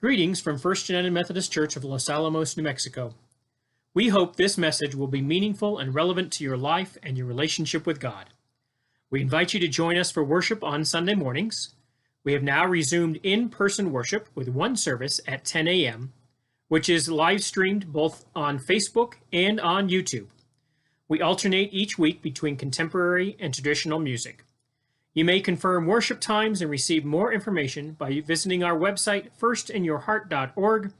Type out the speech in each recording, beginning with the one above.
Greetings from First United Methodist Church of Los Alamos, New Mexico. We hope this message will be meaningful and relevant to your life and your relationship with God. We invite you to join us for worship on Sunday mornings. We have now resumed in-person worship with one service at 10 a.m., which is live streamed both on Facebook and on YouTube. We alternate each week between contemporary and traditional music. You may confirm worship times and receive more information by visiting our website, firstinyourheart.org.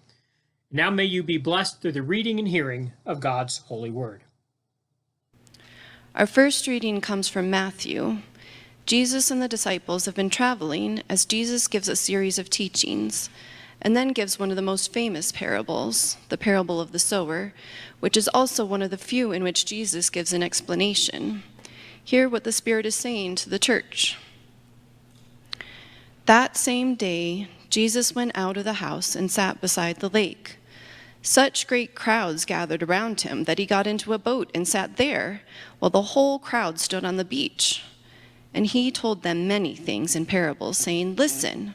Now may you be blessed through the reading and hearing of God's holy word. Our first reading comes from Matthew. Jesus and the disciples have been traveling as Jesus gives a series of teachings, and then gives one of the most famous parables, the parable of the sower, which is also one of the few in which Jesus gives an explanation. Hear what the Spirit is saying to the church. That same day, Jesus went out of the house and sat beside the lake. Such great crowds gathered around him that he got into a boat and sat there, while the whole crowd stood on the beach. And he told them many things in parables, saying, "Listen,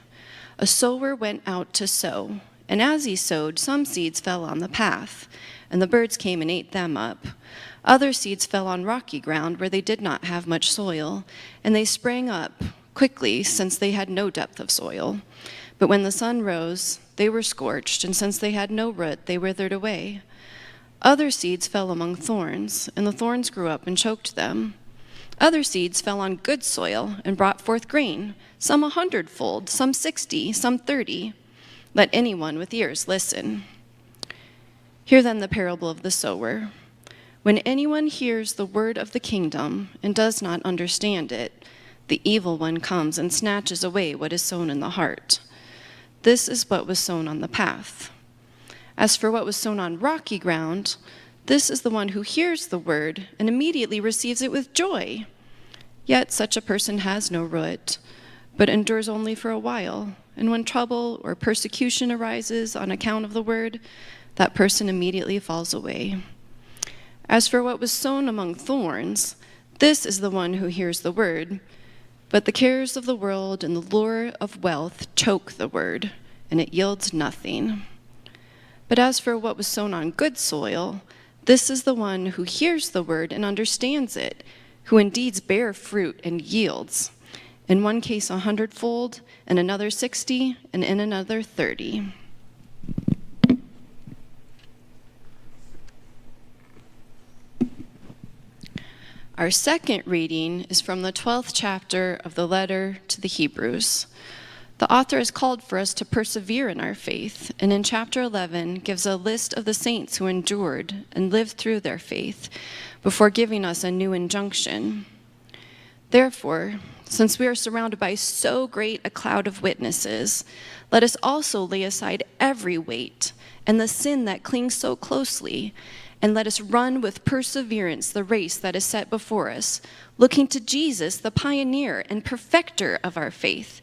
a sower went out to sow, and as he sowed, some seeds fell on the path, and the birds came and ate them up. Other seeds fell on rocky ground where they did not have much soil, and they sprang up quickly since they had no depth of soil. But when the sun rose, they were scorched, and since they had no root, they withered away. Other seeds fell among thorns, and the thorns grew up and choked them. Other seeds fell on good soil and brought forth grain, some 100-fold, some 60, some 30. Let anyone with ears listen." Hear then the parable of the sower. When anyone hears the word of the kingdom and does not understand it, the evil one comes and snatches away what is sown in the heart. This is what was sown on the path. As for what was sown on rocky ground, this is the one who hears the word and immediately receives it with joy. Yet such a person has no root, but endures only for a while. And when trouble or persecution arises on account of the word, that person immediately falls away. As for what was sown among thorns, this is the one who hears the word, but the cares of the world and the lure of wealth choke the word, and it yields nothing. But as for what was sown on good soil, this is the one who hears the word and understands it, who indeed bear fruit and yields, in one case 100-fold, in another 60, and in another 30. Our second reading is from the 12th chapter of the letter to the Hebrews. The author has called for us to persevere in our faith, and in chapter 11 gives a list of the saints who endured and lived through their faith before giving us a new injunction. Therefore, since we are surrounded by so great a cloud of witnesses, let us also lay aside every weight and the sin that clings so closely, and let us run with perseverance the race that is set before us, looking to Jesus, the pioneer and perfecter of our faith,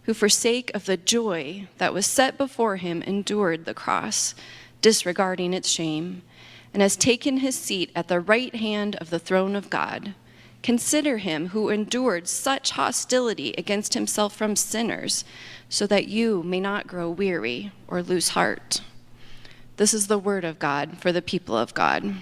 who for sake of the joy that was set before him endured the cross, disregarding its shame, and has taken his seat at the right hand of the throne of God. Consider him who endured such hostility against himself from sinners, so that you may not grow weary or lose heart. This is the word of God for the people of God.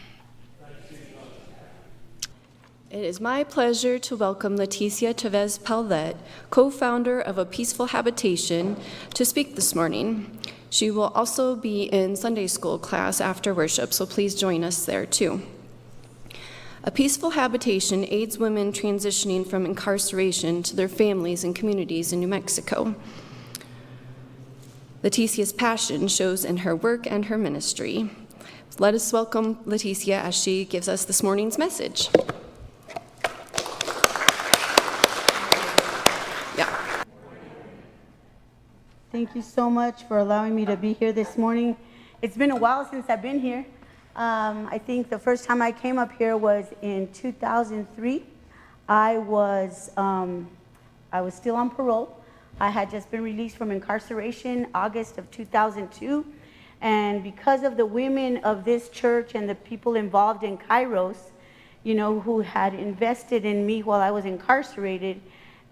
It is my pleasure to welcome Leticia Chavez-Paulette, co-founder of A Peaceful Habitation, to speak this morning. She will also be in Sunday school class after worship, so please join us there too. A Peaceful Habitation aids women transitioning from incarceration to their families and communities in New Mexico. Leticia's passion shows in her work and her ministry. Let us welcome Leticia as she gives us this morning's message. Thank you so much for allowing me to be here this morning. It's been a while since I've been here. I think the first time I came up here was in 2003. I was still on parole. I had just been released from incarceration August of 2002. And because of the women of this church and the people involved in Kairos, who had invested in me while I was incarcerated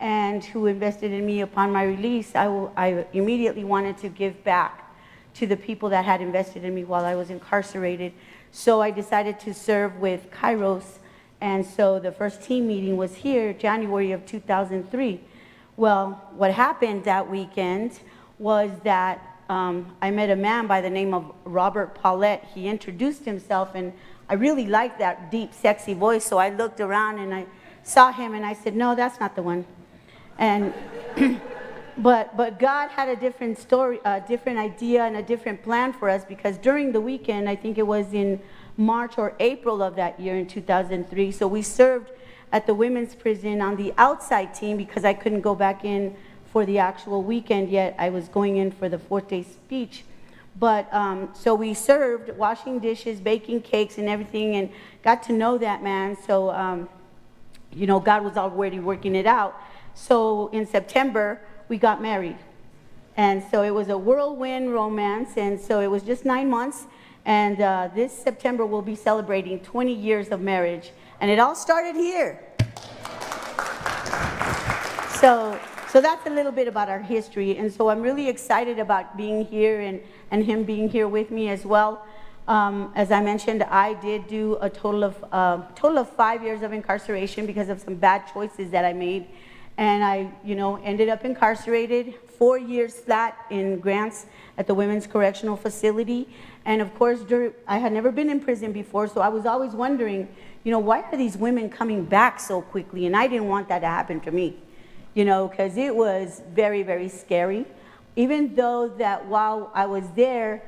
and who invested in me upon my release, I immediately wanted to give back. to the people that had invested in me while I was incarcerated. So I decided to serve with Kairos. And so the first team meeting was here, January of 2003. Well, what happened that weekend was that I met a man by the name of Robert Paulette. He introduced himself, and I really liked that deep, sexy voice. So I looked around and I saw him, and I said, no, that's not the one. And but God had a different story, a different idea, and a different plan for us, because during the weekend, I think it was in March or April of that year in 2003. So we served at the women's prison on the outside team because I couldn't go back in for the actual weekend yet. I was going in for the 4th-day speech. But so we served, washing dishes, baking cakes and everything, and got to know that man. So, you know, God was already working it out. So in September, we got married. And so it was a whirlwind romance, and so it was just 9 months. And this September, we'll be celebrating 20 years of marriage. And it all started here. So that's a little bit about our history. And so I'm really excited about being here and him being here with me as well. As I mentioned, I did do a total of 5 years of incarceration because of some bad choices that I made. And I, you know, ended up incarcerated 4 years flat in Grants at the Women's Correctional Facility. And of course, I had never been in prison before, so I was always wondering, you know, why are these women coming back so quickly? And I didn't want that to happen to me, you know, because it was very, very scary. Even though that while I was there,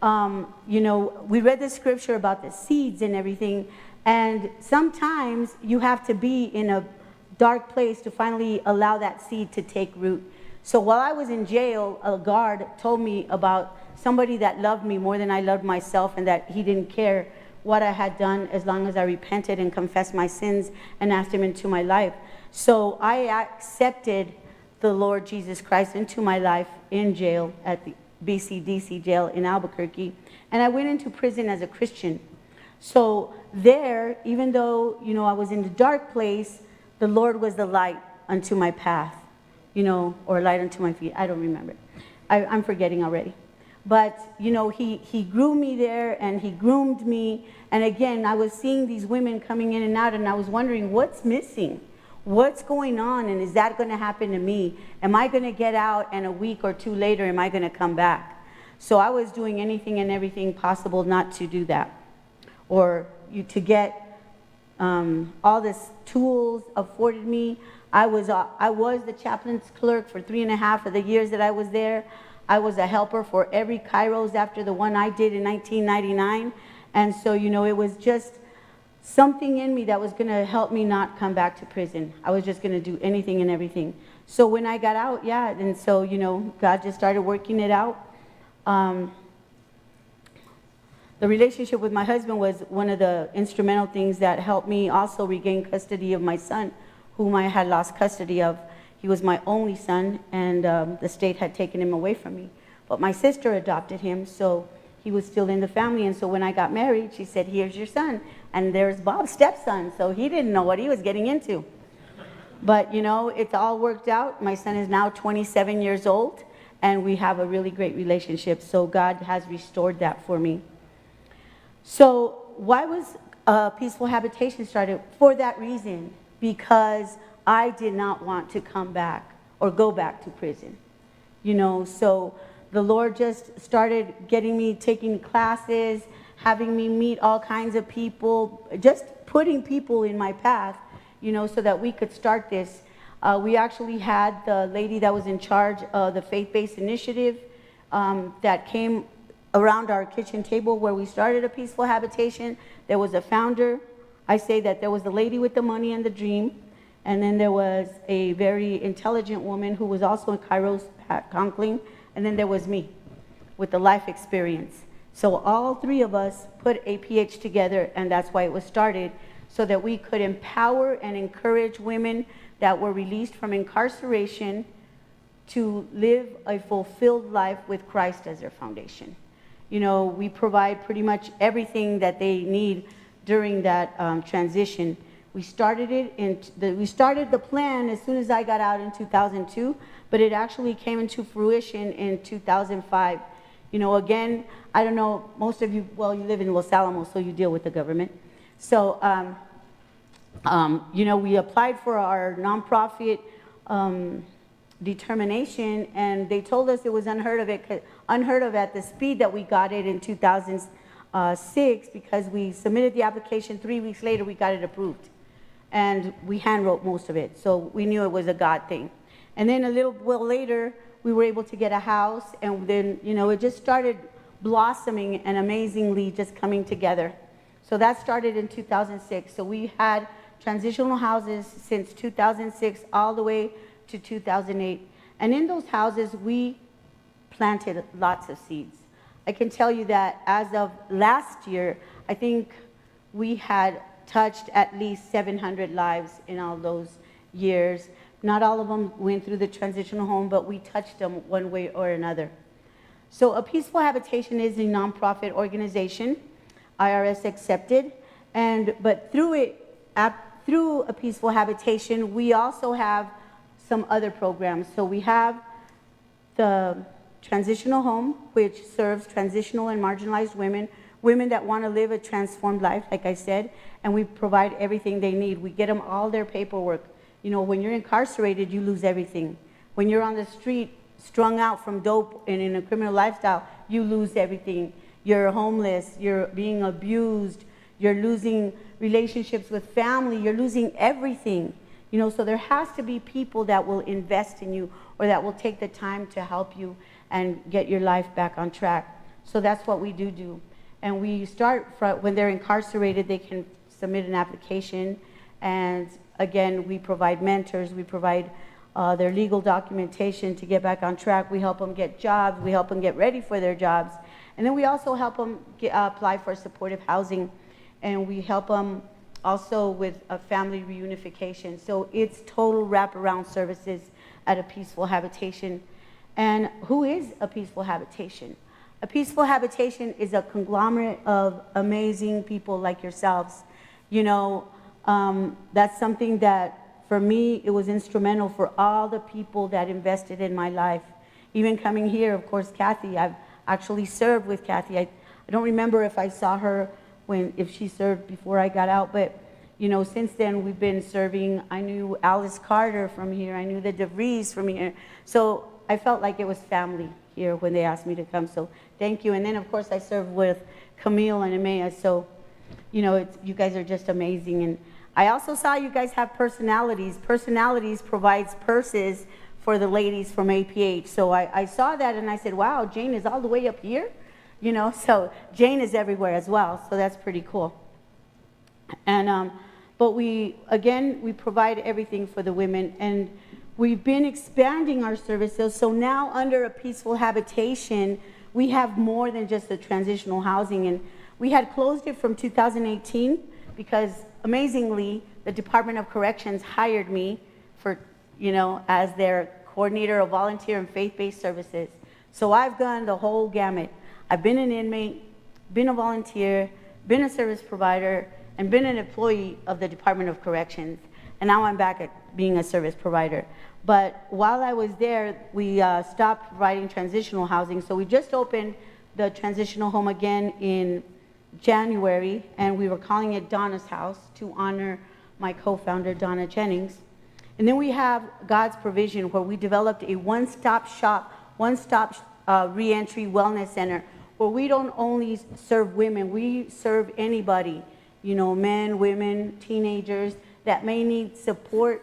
you know, we read the scripture about the seeds and everything, and sometimes you have to be in a dark place to finally allow that seed to take root. So while I was in jail, a guard told me about somebody that loved me more than I loved myself, and that he didn't care what I had done as long as I repented and confessed my sins and asked him into my life. So I accepted the Lord Jesus Christ into my life in jail at the BCDC jail in Albuquerque, and I went into prison as a Christian. So there, even though, you know, I was in the dark place, the Lord was the light unto my path, you know, or light unto my feet. I don't remember. I'm forgetting already. But, you know, he grew me there, and he groomed me. And again, I was seeing these women coming in and out, and I was wondering, what's missing? What's going on? And is that going to happen to me? Am I going to get out, and a week or two later, am I going to come back? So I was doing anything and everything possible not to do that, or to get all this tools afforded me. I was the chaplain's clerk for 3.5 of the years that I was there. I was a helper for every Kairos after the one I did in 1999. And so, you know, it was just something in me that was going to help me not come back to prison. I was just going to do anything and everything. So when I got out, yeah, and so, you know, God just started working it out. The relationship with my husband was one of the instrumental things that helped me also regain custody of my son, whom I had lost custody of. He was my only son, and the state had taken him away from me. But my sister adopted him, so he was still in the family. And so when I got married, she said, here's your son. And there's Bob's stepson, so he didn't know what he was getting into. But, you know, it's all worked out. My son is now 27 years old, and we have a really great relationship. So God has restored that for me. So why was A Peaceful Habitation started? For that reason, because I did not want to come back or go back to prison. You know, so the Lord just started getting me taking classes, having me meet all kinds of people, just putting people in my path, you know, so that we could start this. We actually had the lady that was in charge of the faith-based initiative that came around our kitchen table where we started A Peaceful Habitation. There was a founder. I say that there was the lady with the money and the dream, and then there was a very intelligent woman who was also in Kairos at Conkling, and then there was me with the life experience. So all three of us put APH together, and that's why it was started, so that we could empower and encourage women that were released from incarceration to live a fulfilled life with Christ as their foundation. You know, we provide pretty much everything that they need during that transition. We started the plan as soon as I got out in 2002, but it actually came into fruition in 2005. Again, I don't know, most of you, well, you live in Los Alamos, so you deal with the government. So, we applied for our nonprofit determination, and they told us it was unheard of at the speed that we got it in 2006, because we submitted the application 3 weeks later, we got it approved. And we hand wrote most of it, so we knew it was a God thing. And then a little while later, we were able to get a house, and then, it just started blossoming and amazingly just coming together. So that started in 2006. So we had transitional houses since 2006 all the way to 2008. And in those houses, we planted lots of seeds. I can tell you that as of last year, I think we had touched at least 700 lives in all those years. Not all of them went through the transitional home, but we touched them one way or another. So A Peaceful Habitation is a nonprofit organization, IRS accepted, but through A Peaceful Habitation, we also have some other programs. So we have the transitional home, which serves transitional and marginalized women that want to live a transformed life, like I said, and we provide everything they need. We get them all their paperwork. When you're incarcerated, you lose everything. When you're on the street, strung out from dope and in a criminal lifestyle, you lose everything. You're homeless, you're being abused, you're losing relationships with family, you're losing everything. So there has to be people that will invest in you, or that will take the time to help you and get your life back on track. So that's what we do. And we start when they're incarcerated, they can submit an application. And again, we provide mentors, we provide their legal documentation to get back on track. We help them get jobs, we help them get ready for their jobs. And then we also help them apply for supportive housing. And we help them also with a family reunification. So it's total wraparound services at A Peaceful Habitation. And who is A Peaceful Habitation? A Peaceful Habitation is a conglomerate of amazing people like yourselves. That's something that, for me, it was instrumental for all the people that invested in my life. Even coming here, of course, Kathy, I've actually served with Kathy. I don't remember if I saw her if she served before I got out, but since then we've been serving. I knew Alice Carter from here, I knew the DeVries from here. So I felt like it was family here when they asked me to come, so thank you. And then of course I served with Camille and Emea, so you guys are just amazing. And I also saw you guys have personalities. Personalities provides purses for the ladies from APH. So I saw that and I said, wow, Jane is all the way up here? So Jane is everywhere as well, so that's pretty cool. And but we provide everything for the women, and we've been expanding our services. So now under A Peaceful Habitation, we have more than just the transitional housing. And we had closed it from 2018 because amazingly, the Department of Corrections hired me for, as their coordinator of volunteer and faith-based services. So I've gone the whole gamut. I've been an inmate, been a volunteer, been a service provider, and been an employee of the Department of Corrections. And now I'm back at being a service provider. But while I was there, we stopped providing transitional housing. So we just opened the transitional home again in January, and we were calling it Donna's House to honor my co-founder, Donna Jennings. And then we have God's Provision, where we developed a one-stop shop, one-stop reentry wellness center, where we don't only serve women, we serve anybody, men, women, teenagers that may need support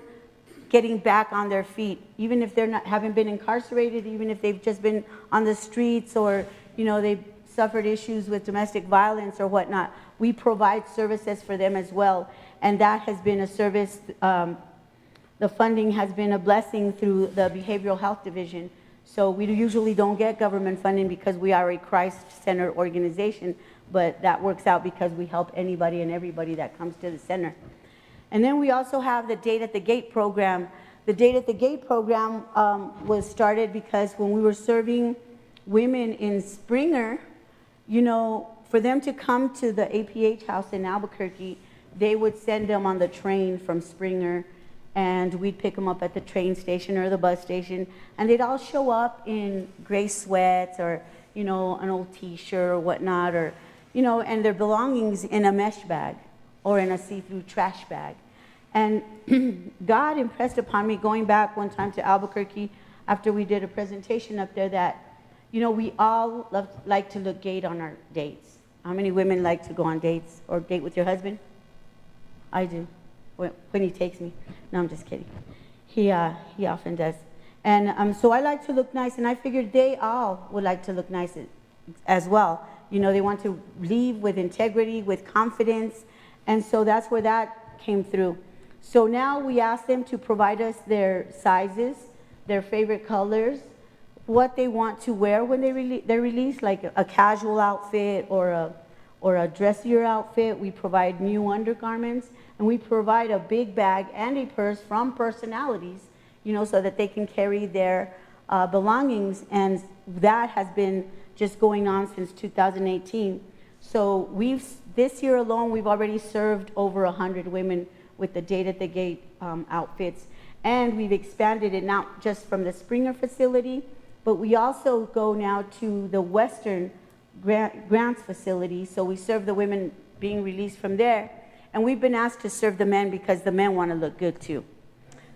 getting back on their feet, even if haven't been incarcerated, even if they've just been on the streets, or they've suffered issues with domestic violence or whatnot. We provide services for them as well, and that has been a service. The funding has been a blessing through the Behavioral Health Division. So we usually don't get government funding because we are a Christ-centered organization, but that works out because we help anybody and everybody that comes to the center. And then we also have the Date at the Gate program. The Date at the Gate program was started because when we were serving women in Springer, for them to come to the APH house in Albuquerque, they would send them on the train from Springer, and we'd pick them up at the train station or the bus station, and they'd all show up in gray sweats or, an old t-shirt or whatnot, or, and their belongings in a mesh bag or in a see-through trash bag. And God impressed upon me, going back one time to Albuquerque after we did a presentation up there, that, we all like to look great on our dates. How many women like to go on dates or date with your husband? I do, when he takes me. No, I'm just kidding. He often does. And so I like to look nice, and I figured they all would like to look nice as well. They want to leave with integrity, with confidence, and so that's where that came through. So now we ask them to provide us their sizes, their favorite colors, what they want to wear when they're released, like a casual outfit or a dressier outfit. We provide new undergarments, and we provide a big bag and a purse from Personalities, so that they can carry their belongings. And that has been just going on since 2018. So this year alone, we've already served over 100 women with the Date at the Gate outfits. And we've expanded it not just from the Springer facility, but we also go now to the Western Grants facility. So we serve the women being released from there. And we've been asked to serve the men because the men want to look good too.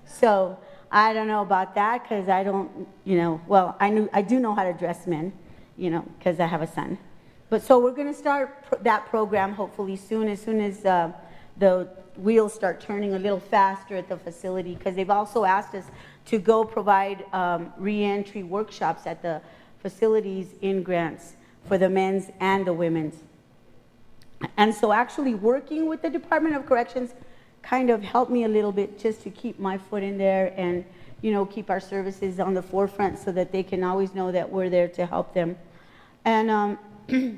So I don't know about that, because I don't, well, I do know how to dress men, because I have a son. But so we're going to start that program hopefully soon, as the wheels start turning a little faster at the facility, because they've also asked us to go provide re-entry workshops at the facilities in Grants for the men's and the women's. And so actually working with the Department of Corrections kind of helped me a little bit, just to keep my foot in there and, keep our services on the forefront, so that they can always know that we're there to help them. And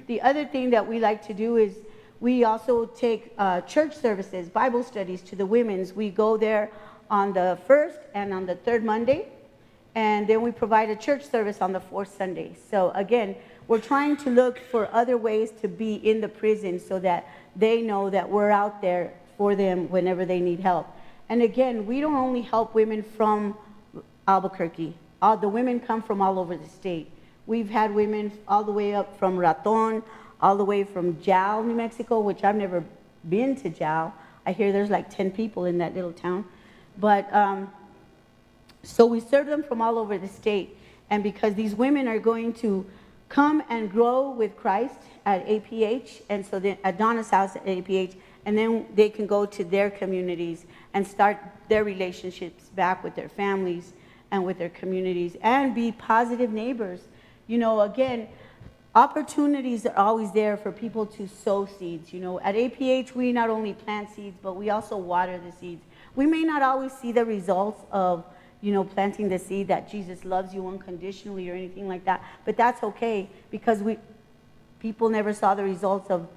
the other thing that we like to do is we also take church services, Bible studies to the women's. We go there on the 1st and on the 3rd Monday, and then we provide a church service on the 4th Sunday. So again, we're trying to look for other ways to be in the prison, so that they know that we're out there for them whenever they need help. And again, we don't only help women from Albuquerque. The women come from all over the state. We've had women all the way up from Raton, all the way from Jal, New Mexico, which I've never been to Jal. I hear there's like 10 people in that little town. But so we serve them from all over the state. And because these women are going to come and grow with Christ at APH, and so then at Donna's house at APH, and then they can go to their communities and start their relationships back with their families and with their communities, and be positive neighbors. Again, opportunities are always there for people to sow seeds. At APH, we not only plant seeds, but we also water the seeds. We may not always see the results of, planting the seed that Jesus loves you unconditionally or anything like that, but that's okay, because people never saw the results of,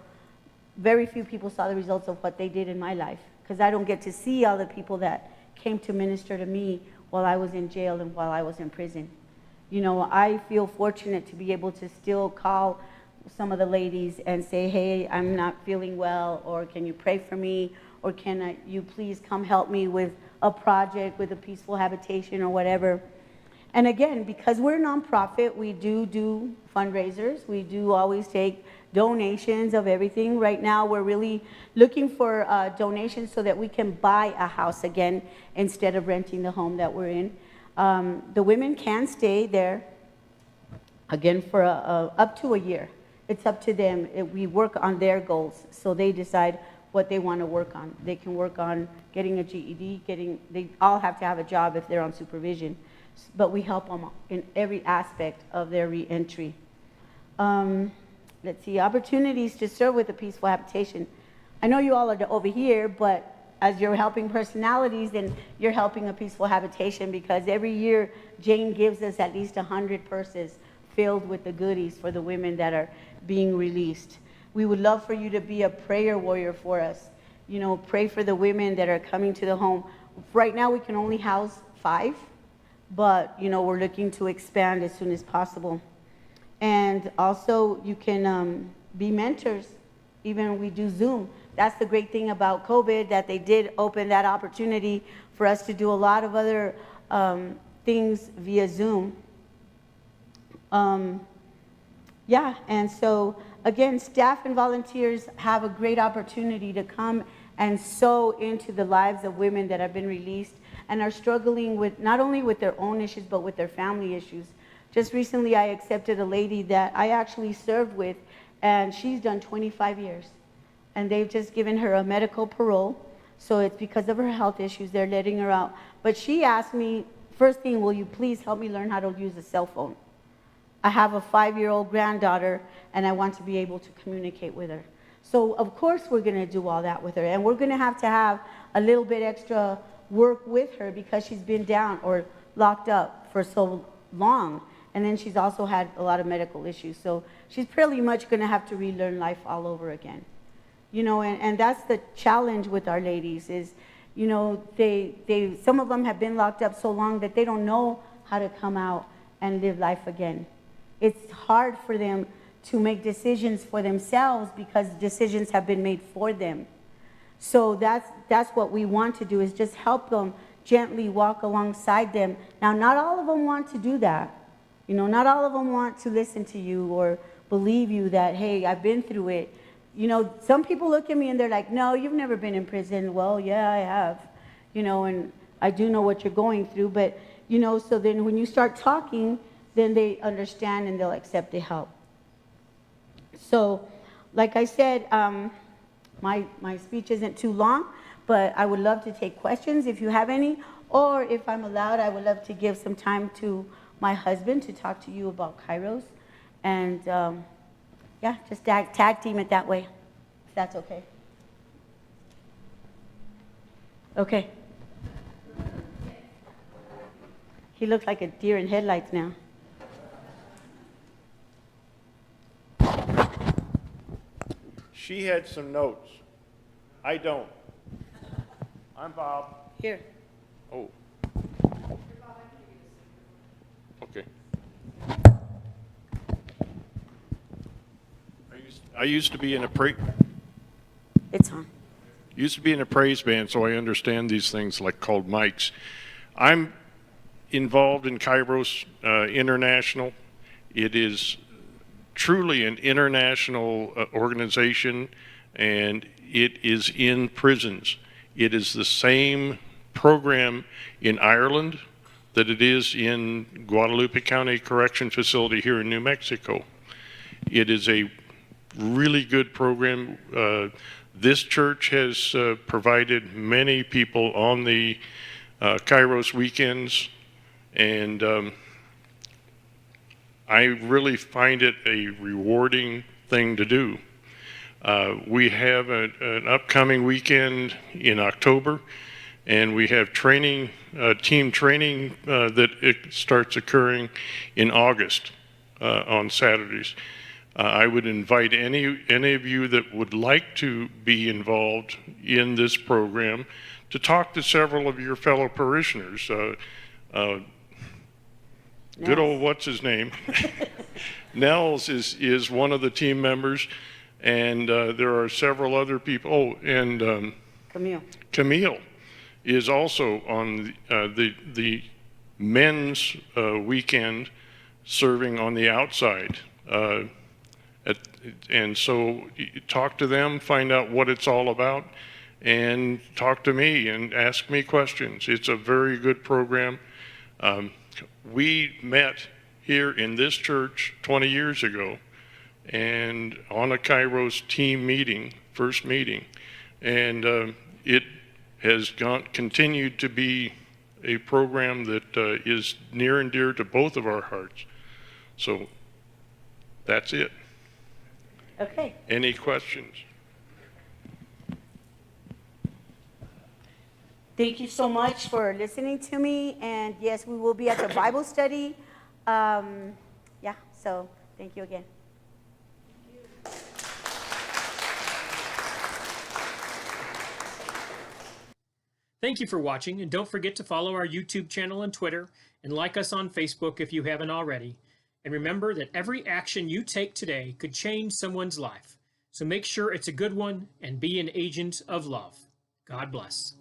very few people saw the results of what they did in my life, because I don't get to see all the people that came to minister to me while I was in jail and while I was in prison. I feel fortunate to be able to still call some of the ladies and say, hey, I'm not feeling well, or can you pray for me, or can you please come help me with a project with A Peaceful Habitation or whatever. And again, because we're a nonprofit, we do fundraisers. We do always take donations of everything. Right now, we're really looking for donations so that we can buy a house again instead of renting the home that we're in. The women can stay there, again, for up to a year. It's up to them. We work on their goals, so they decide what they want to work on. They can work on getting a GED, they all have to have a job if they're on supervision, but we help them in every aspect of their reentry. Let's see, opportunities to serve with A Peaceful Habitation. I know you all are over here, but as you're helping Personalities, then you're helping A Peaceful Habitation, because every year Jane gives us at least 100 purses filled with the goodies for the women that are being released. We would love for you to be a prayer warrior for us. Pray for the women that are coming to the home. Right now we can only house 5, but we're looking to expand as soon as possible. And also you can be mentors. Even we do Zoom. That's the great thing about COVID, that they did open that opportunity for us to do a lot of other things via Zoom. Yeah, and so again, staff and volunteers have a great opportunity to come and sow into the lives of women that have been released and are struggling with not only with their own issues but with their family issues. Just recently I accepted a lady that I actually served with, and she's done 25 years. And they've just given her a medical parole. So it's because of her health issues, they're letting her out. But she asked me, first thing, will you please help me learn how to use a cell phone? I have a 5-year-old granddaughter, and I want to be able to communicate with her. So of course we're going to do all that with her, and we're going to have a little bit extra work with her because she's been down or locked up for so long, and then she's also had a lot of medical issues. So she's pretty much going to have to relearn life all over again. You know, and that's the challenge with our ladies is, you know, some of them have been locked up so long that they don't know how to come out and live life again. It's hard for them to make decisions for themselves because decisions have been made for them. So that's what we want to do, is just help them gently walk alongside them. Now, not all of them want to do that. You know, not all of them want to listen to you or believe you that, hey, I've been through it. You know, some people look at me and they're like, no, you've never been in prison. Well, yeah, I have. You know, and I do know what you're going through. But, you know, so then when you start talking, then they understand and they'll accept the help. So, like I said, my speech isn't too long, but I would love to take questions if you have any, or if I'm allowed, I would love to give some time to my husband to talk to you about Kairos. And yeah, just tag team it that way, if that's okay. Okay. He looks like a deer in headlights now. She had some notes. I don't. I'm Bob. Here. Oh. Okay. I used to be in a It's on. praise band, so I understand these things like called mics. I'm involved in Kairos International. It is truly an international organization, and it is in prisons. It is the same program in Ireland that it is in Guadalupe County Correction Facility here in New Mexico. It is a really good program. This church has provided many people on the Kairos weekends, and I really find it a rewarding thing to do. We have an upcoming weekend in October, and we have training, team training that it starts occurring in August on Saturdays. I would invite any of you that would like to be involved in this program to talk to several of your fellow parishioners. Good old what's his name? Nels is one of the team members, and there are several other people. Oh, and Camille is also on the men's weekend, serving on the outside. And so talk to them, find out what it's all about, and talk to me and ask me questions. It's a very good program. We met here in this church 20 years ago, and on a Kairos team meeting, first meeting, and it has continued to be a program that is near and dear to both of our hearts. So that's it. Okay. Any questions? Thank you so much for listening to me. And yes, we will be at the Bible study. Yeah, so thank you again. Thank you for watching, and don't forget to follow our YouTube channel and Twitter, and like us on Facebook if you haven't already. And remember that every action you take today could change someone's life. So make sure it's a good one and be an agent of love. God bless.